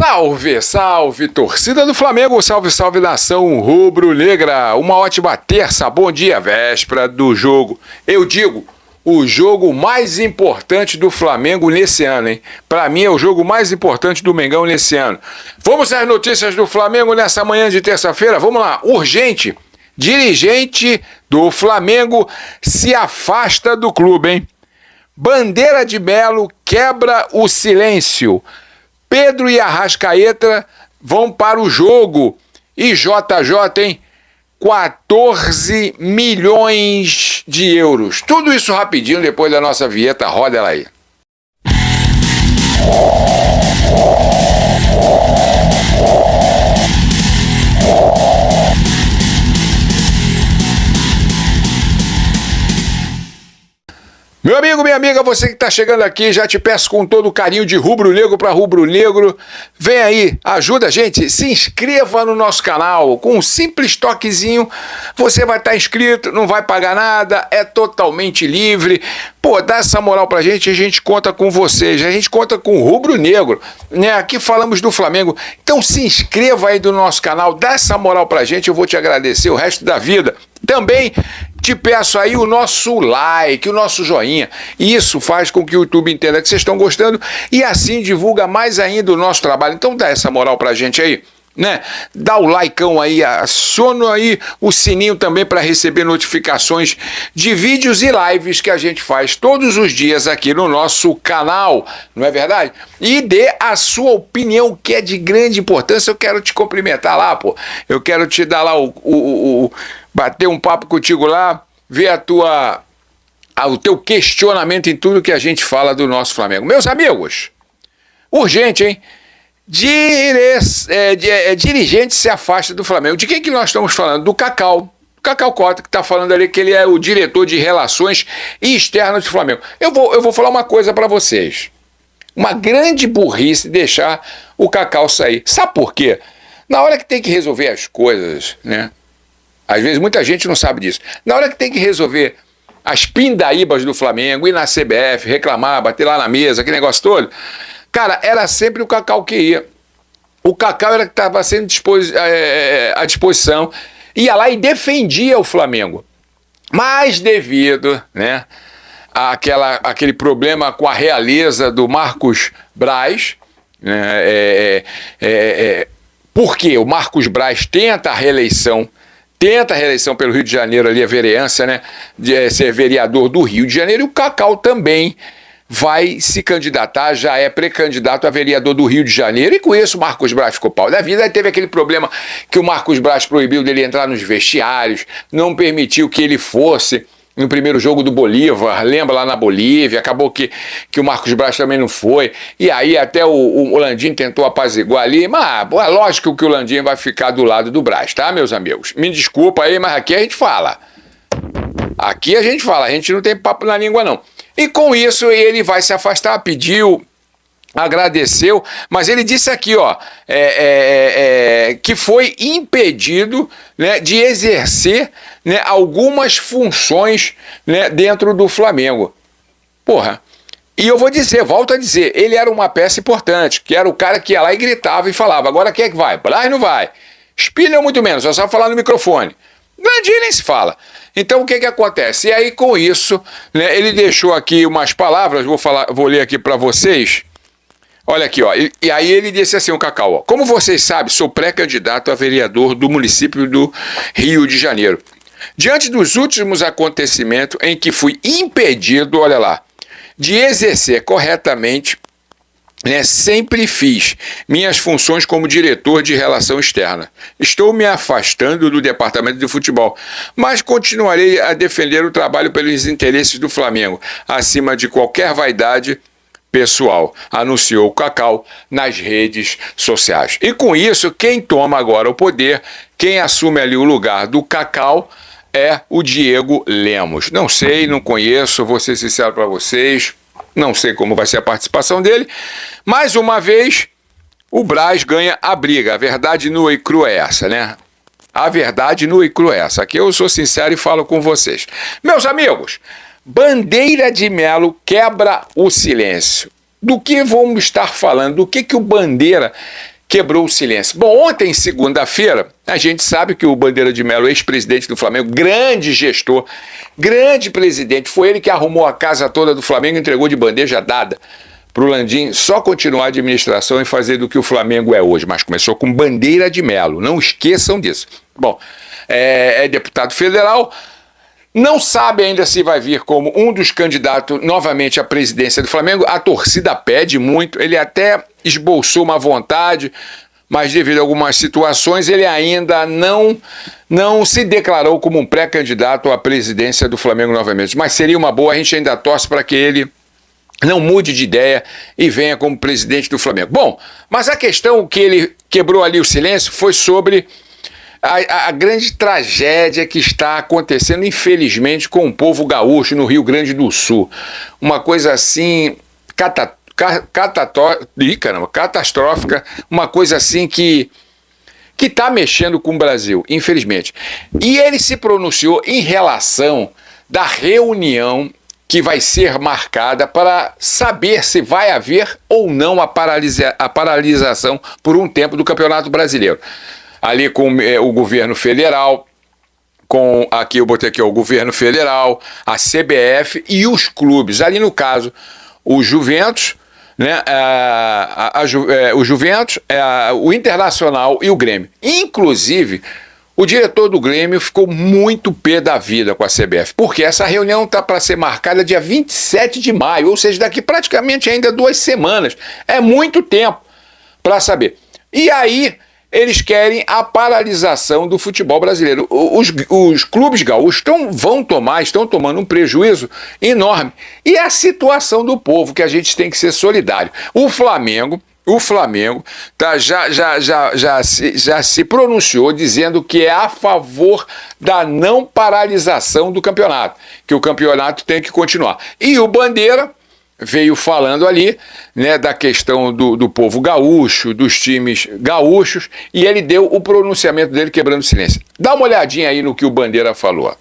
Salve, salve, torcida do Flamengo, salve, salve, nação rubro-negra. Uma ótima terça, bom dia, véspera do jogo. Eu digo, o jogo mais importante do Flamengo nesse ano, hein? Pra mim é o jogo mais importante do Mengão nesse ano. Vamos às notícias do Flamengo nessa manhã de terça-feira? Vamos lá, urgente. Dirigente do Flamengo se afasta do clube, hein? Bandeira de Melo quebra o silêncio. Pedro e Arrascaeta vão para o jogo. E JJ, hein? 14 milhões de euros. Tudo isso rapidinho depois da nossa vinheta. Roda ela aí. Meu amigo, minha amiga, você que está chegando aqui, já te peço com todo o carinho de rubro-negro para rubro-negro, vem aí, ajuda a gente, se inscreva no nosso canal, com um simples toquezinho, você vai estar inscrito, não vai pagar nada, é totalmente livre. Pô, dá essa moral pra gente, a gente conta com vocês, a gente conta com o rubro-negro, né? Aqui falamos do Flamengo, então se inscreva aí no nosso canal, dá essa moral pra gente, eu vou te agradecer o resto da vida. Também te peço aí o nosso like, o nosso joinha. Isso faz com que o YouTube entenda que vocês estão gostando e assim divulga mais ainda o nosso trabalho. Então dá essa moral pra gente aí, né? Dá o likeão aí, aciona aí o sininho também para receber notificações de vídeos e lives que a gente faz todos os dias aqui no nosso canal, não é verdade? E dê a sua opinião, que é de grande importância. Eu quero te cumprimentar lá, pô. Eu quero te dar lá bater um papo contigo lá, ver o teu questionamento em tudo que a gente fala do nosso Flamengo. Meus amigos, urgente, hein? Dirigente se afasta do Flamengo. De quem que nós estamos falando? Do Cacau. Cacau Cota, que está falando ali que ele é o diretor de relações externas do Flamengo. Eu vou falar uma coisa para vocês. Uma grande burrice deixar o Cacau sair. Sabe por quê? Na hora que tem que resolver as coisas, né? Às vezes muita gente não sabe disso. Na hora que tem que resolver as pindaíbas do Flamengo, ir na CBF, reclamar, bater lá na mesa, aquele negócio todo, cara, era sempre o Cacau que ia. O Cacau era que estava sendo à disposição, ia lá e defendia o Flamengo. Mas devido, né, àquele problema com a realeza do Marcos Braz, né, porque o Marcos Braz tenta a reeleição pelo Rio de Janeiro, ali a vereança, né, de ser vereador do Rio de Janeiro, e o Cacau também vai se candidatar, já é pré-candidato a vereador do Rio de Janeiro, e com isso o Marcos Braz ficou pau da vida. Aí teve aquele problema que o Marcos Braz proibiu dele entrar nos vestiários, não permitiu que ele fosse no primeiro jogo do Bolívar, lembra lá na Bolívia, acabou que o Marcos Braz também não foi, e aí até o Landim tentou apaziguar ali, mas é lógico que o Landim vai ficar do lado do Braz, tá, meus amigos? Me desculpa aí, mas aqui a gente fala. Aqui a gente fala, a gente não tem papo na língua não. E com isso ele vai se afastar, pediu, agradeceu, mas ele disse aqui, ó, que foi impedido, né, de exercer, né, algumas funções, né, dentro do Flamengo. Porra, e eu vou dizer, volto a dizer, ele era uma peça importante, que era o cara que ia lá e gritava e falava. Agora quem é que vai? Braz não vai. Spiller muito menos, só sabe falar no microfone. Landim nem se fala. Então o que acontece? E aí com isso, né, ele deixou aqui umas palavras, vou ler aqui para vocês. Olha aqui, ó. E aí ele disse assim, o Cacau, ó: como vocês sabem, sou pré-candidato a vereador do município do Rio de Janeiro. Diante dos últimos acontecimentos em que fui impedido, olha lá, de exercer corretamente, né, sempre fiz minhas funções como diretor de relação externa. Estou me afastando do departamento de futebol, mas continuarei a defender o trabalho pelos interesses do Flamengo, acima de qualquer vaidade pessoal, anunciou o Cacau nas redes sociais. E com isso, quem toma agora o poder, quem assume ali o lugar do Cacau, é o Diego Lemos. Não sei, não conheço, vou ser sincero para vocês, não sei como vai ser a participação dele. Mais uma vez, o Braz ganha a briga. A verdade nua e crua é essa, né? A verdade nua e crua é essa. Aqui eu sou sincero e falo com vocês. Meus amigos, Bandeira de Melo quebra o silêncio. Do que vamos estar falando? Do que o Bandeira quebrou o silêncio. Bom, ontem, segunda-feira, a gente sabe que o Bandeira de Melo, ex-presidente do Flamengo, grande gestor, grande presidente, foi ele que arrumou a casa toda do Flamengo e entregou de bandeja dada para o Landim só continuar a administração e fazer do que o Flamengo é hoje. Mas começou com Bandeira de Melo, não esqueçam disso. Bom, é deputado federal, não sabe ainda se vai vir como um dos candidatos novamente à presidência do Flamengo. A torcida pede muito, ele até esboçou uma vontade, mas devido a algumas situações ele ainda não se declarou como um pré-candidato à presidência do Flamengo novamente. Mas seria uma boa, a gente ainda torce para que ele não mude de ideia e venha como presidente do Flamengo. Bom, mas a questão que ele quebrou ali o silêncio foi sobre a grande tragédia que está acontecendo, infelizmente, com o povo gaúcho no Rio Grande do Sul. Uma coisa assim catastrófica, uma coisa assim que está mexendo com o Brasil, infelizmente. E ele se pronunciou em relação da reunião que vai ser marcada para saber se vai haver ou não a paralisação por um tempo do Campeonato Brasileiro. Ali com o governo federal, aqui eu botei aqui o governo federal, a CBF e os clubes. Ali no caso, o Juventus, né, o Juventus, o Internacional e o Grêmio. Inclusive, o diretor do Grêmio ficou muito pé da vida com a CBF, porque essa reunião está para ser marcada dia 27 de maio, ou seja, daqui praticamente ainda 2 semanas. É muito tempo para saber. E aí eles querem a paralisação do futebol brasileiro. Os clubes gaúchos estão tomando um prejuízo enorme. E é a situação do povo que a gente tem que ser solidário. O Flamengo já se pronunciou dizendo que é a favor da não paralisação do campeonato, que o campeonato tem que continuar. E o Bandeira veio falando ali, né, da questão do povo gaúcho, dos times gaúchos, e ele deu o pronunciamento dele quebrando o silêncio. Dá uma olhadinha aí no que o Bandeira falou.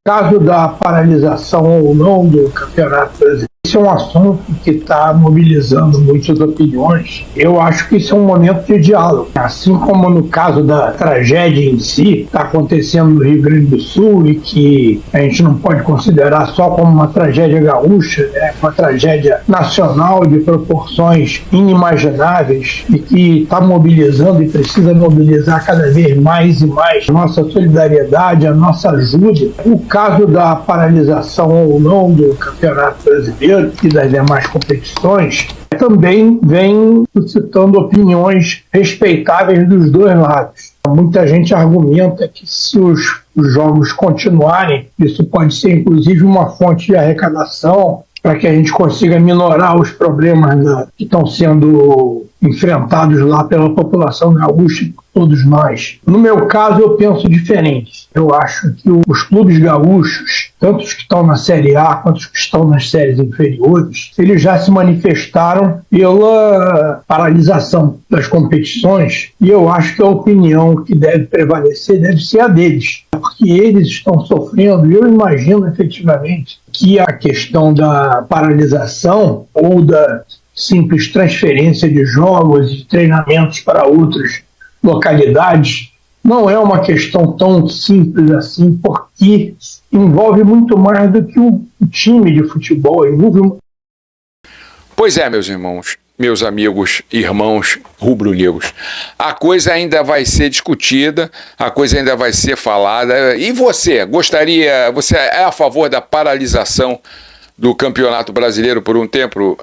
Caso da paralisação ou não do Campeonato Brasileiro, esse é um assunto que está mobilizando muitas opiniões. Eu acho que isso é um momento de diálogo. Assim como no caso da tragédia em si, está acontecendo no Rio Grande do Sul e que a gente não pode considerar só como uma tragédia gaúcha, é uma tragédia nacional de proporções inimagináveis e que está mobilizando e precisa mobilizar cada vez mais e mais a nossa solidariedade, a nossa ajuda. O caso da paralisação ou não do Campeonato Brasileiro e das demais competições também vem suscitando opiniões respeitáveis dos dois lados. Muita gente argumenta que se os jogos continuarem, isso pode ser inclusive uma fonte de arrecadação para que a gente consiga minorar os problemas que estão sendo enfrentados lá pela população gaúcha, todos nós. No meu caso, eu penso diferente. Eu acho que os clubes gaúchos, tanto os que estão na Série A quanto os que estão nas séries inferiores, eles já se manifestaram pela paralisação das competições e eu acho que a opinião que deve prevalecer deve ser a deles, porque eles estão sofrendo e eu imagino efetivamente que a questão da paralisação ou da simples transferência de jogos e treinamentos para outras localidades não é uma questão tão simples assim, porque envolve muito mais do que o time de futebol. Pois é, meus irmãos, meus amigos, irmãos rubro-negros, a coisa ainda vai ser discutida, a coisa ainda vai ser falada. E você é a favor da paralisação do Campeonato Brasileiro por um tempo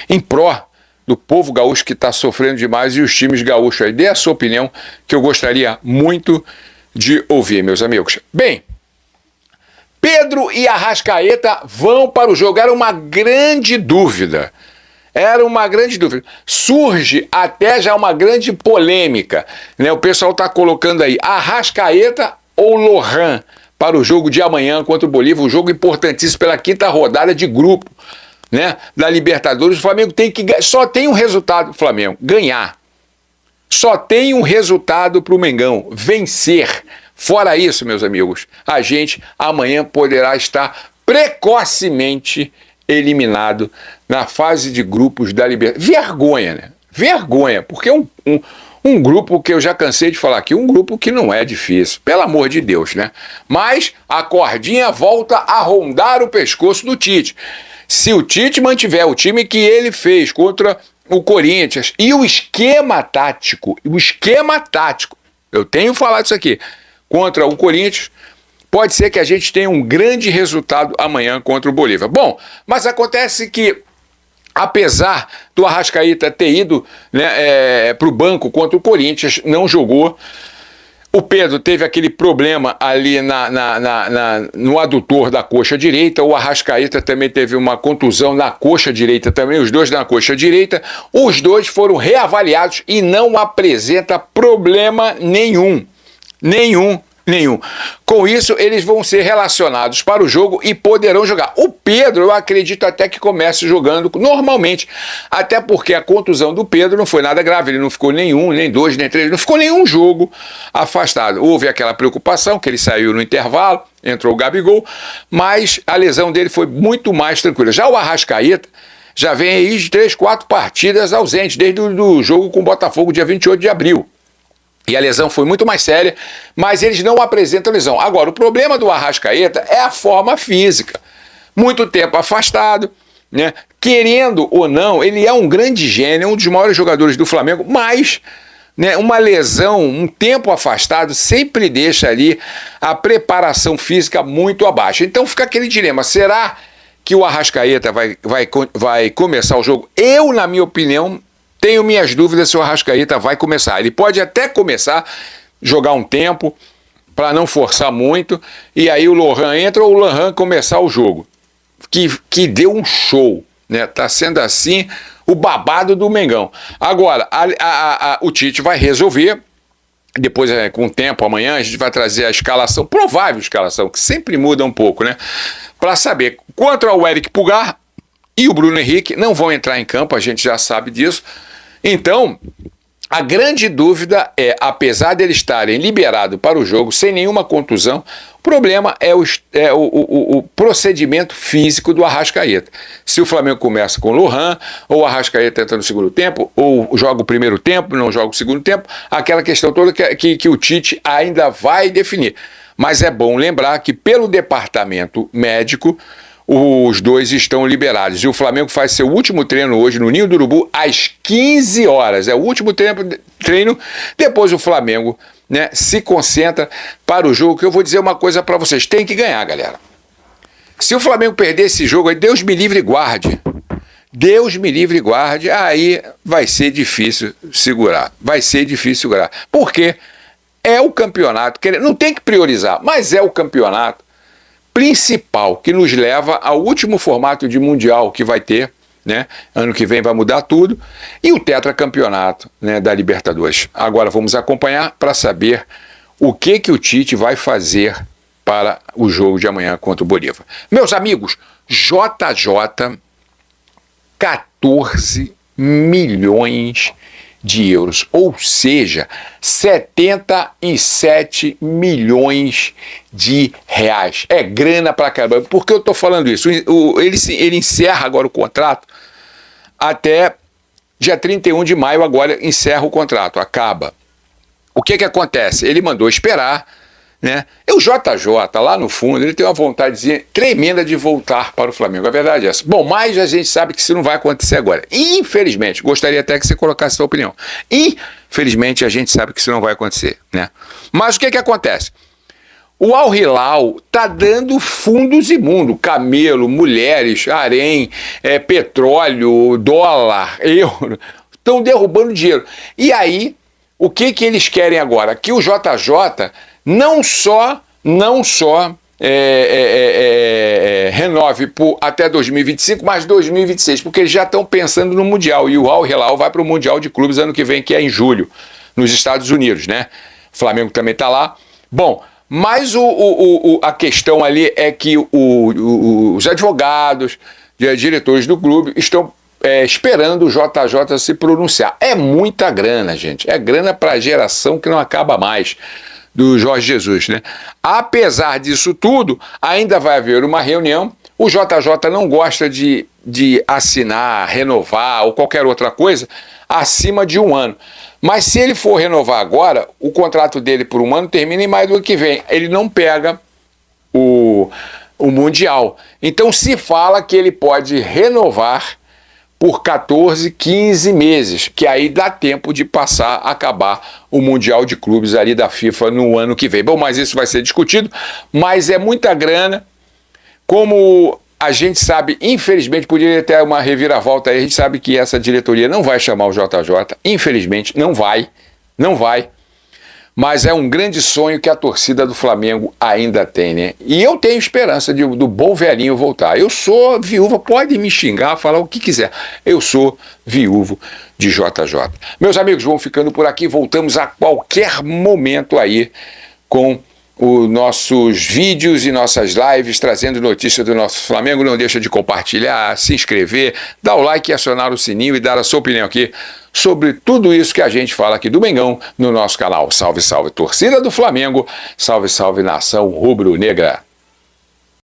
em pró do povo gaúcho que está sofrendo demais e os times gaúchos aí? Dê a sua opinião, que eu gostaria muito de ouvir, meus amigos. Bem, Pedro e Arrascaeta vão para o jogo. Era uma grande dúvida. Surge até já uma grande polêmica, né? O pessoal está colocando aí Arrascaeta ou Lohan para o jogo de amanhã contra o Bolívia, um jogo importantíssimo pela 5ª rodada de grupo, né, da Libertadores. O Flamengo só tem um resultado para o Flamengo: ganhar. Só tem um resultado para o Mengão: vencer. Fora isso, meus amigos, a gente amanhã poderá estar precocemente eliminado na fase de grupos da Libertadores. Vergonha, né? Vergonha, porque um grupo que eu já cansei de falar aqui, um grupo que não é difícil, pelo amor de Deus, né? Mas a cordinha volta a rondar o pescoço do Tite. Se o Tite mantiver o time que ele fez contra o Corinthians e o esquema tático, eu tenho falado isso aqui, contra o Corinthians, pode ser que a gente tenha um grande resultado amanhã contra o Bolívar. Bom, mas acontece que, apesar do Arrascaeta ter ido, né, para o banco contra o Corinthians, não jogou. O Pedro teve aquele problema ali no adutor da coxa direita. O Arrascaeta também teve uma contusão na coxa direita também, os dois na coxa direita. Os dois foram reavaliados e não apresenta problema nenhum. Nenhum. Com isso, eles vão ser relacionados para o jogo e poderão jogar. O Pedro, eu acredito até que comece jogando normalmente, até porque a contusão do Pedro não foi nada grave, ele não ficou nenhum, nem dois, nem três, não ficou nenhum jogo afastado. Houve aquela preocupação que ele saiu no intervalo, entrou o Gabigol, mas a lesão dele foi muito mais tranquila. Já o Arrascaeta já vem aí de 3, 4 partidas ausentes, desde o jogo com o Botafogo, dia 28 de abril. E a lesão foi muito mais séria, mas eles não apresentam lesão. Agora, o problema do Arrascaeta é a forma física. Muito tempo afastado, né? Querendo ou não, ele é um grande gênio, um dos maiores jogadores do Flamengo, mas, né, uma lesão, um tempo afastado, sempre deixa ali a preparação física muito abaixo. Então fica aquele dilema, será que o Arrascaeta vai começar o jogo? Eu, na minha opinião, tenho minhas dúvidas se o Arrascaeta vai começar. Ele pode até começar, jogar um tempo, para não forçar muito, e aí o Lohan entra ou o Lohan começar o jogo. Que deu um show, né? Tá sendo assim o babado do Mengão. Agora, o Tite vai resolver, depois com o tempo, amanhã, a gente vai trazer a escalação, provável escalação, que sempre muda um pouco, né? Para saber, contra o Eric Pulgar e o Bruno Henrique, não vão entrar em campo, a gente já sabe disso. Então, a grande dúvida é, apesar de eles estarem liberados para o jogo, sem nenhuma contusão, o problema é o procedimento físico do Arrascaeta. Se o Flamengo começa com o Lohan, ou o Arrascaeta entra no segundo tempo, ou joga o primeiro tempo, não joga o segundo tempo, aquela questão toda que o Tite ainda vai definir. Mas é bom lembrar que pelo departamento médico, os dois estão liberados. E o Flamengo faz seu último treino hoje no Ninho do Urubu às 15 horas. É o último treino. Depois o Flamengo, né, se concentra para o jogo, que eu vou dizer uma coisa para vocês. Tem que ganhar, galera. Se o Flamengo perder esse jogo aí, Deus me livre e guarde. Deus me livre e guarde. Aí vai ser difícil segurar. Por quê? É o campeonato. Não tem que priorizar, mas é o campeonato principal que nos leva ao último formato de mundial que vai ter, né? Ano que vem vai mudar tudo, e o tetracampeonato, né, da Libertadores. Agora vamos acompanhar para saber o que o Tite vai fazer para o jogo de amanhã contra o Bolívar. Meus amigos, JJ, 14 milhões de euros, ou seja, 77 milhões de reais. É grana pra caramba. Por que eu tô falando isso? Ele encerra agora o contrato até dia 31 de maio, agora encerra o contrato, acaba. O que acontece? Ele mandou esperar, né? E o JJ, lá no fundo, ele tem uma vontade tremenda de voltar para o Flamengo. A verdade é essa. Bom, mas a gente sabe que isso não vai acontecer agora. Infelizmente, gostaria até que você colocasse sua opinião. Infelizmente, a gente sabe que isso não vai acontecer, né? Mas o que acontece? O Al Hilal tá dando fundos imundos, camelo, mulheres, harém, petróleo, dólar, euro, estão derrubando dinheiro. E aí, o que eles querem agora? Que o JJ não só renove até 2025, mas 2026, porque eles já estão pensando no Mundial, e o Al Hilal vai para o Mundial de Clubes ano que vem, que é em julho, nos Estados Unidos, né? O Flamengo também está lá. Bom, mas a questão ali é que os advogados, diretores do clube, estão esperando o JJ se pronunciar. É muita grana, gente. É grana para a geração que não acaba mais, do Jorge Jesus, né? Apesar disso tudo, ainda vai haver uma reunião. O JJ não gosta de assinar, renovar ou qualquer outra coisa acima de 1 ano. Mas se ele for renovar agora, o contrato dele por 1 ano termina em maio do ano que vem. Ele não pega o Mundial. Então se fala que ele pode renovar por 14, 15 meses, que aí dá tempo de acabar o Mundial de Clubes ali da FIFA no ano que vem. Bom, mas isso vai ser discutido, mas é muita grana. Como a gente sabe, infelizmente, poderia ter uma reviravolta aí, a gente sabe que essa diretoria não vai chamar o JJ, infelizmente, não vai, mas é um grande sonho que a torcida do Flamengo ainda tem, né? E eu tenho esperança do bom velhinho voltar. Eu sou viúva, pode me xingar, falar o que quiser. Eu sou viúvo de JJ. Meus amigos, vamos ficando por aqui, voltamos a qualquer momento aí com os nossos vídeos e nossas lives trazendo notícias do nosso Flamengo. Não deixa de compartilhar, se inscrever, dar o like, acionar o sininho e dar a sua opinião aqui sobre tudo isso que a gente fala aqui do Mengão no nosso canal. Salve, salve, torcida do Flamengo. Salve, salve, nação rubro-negra.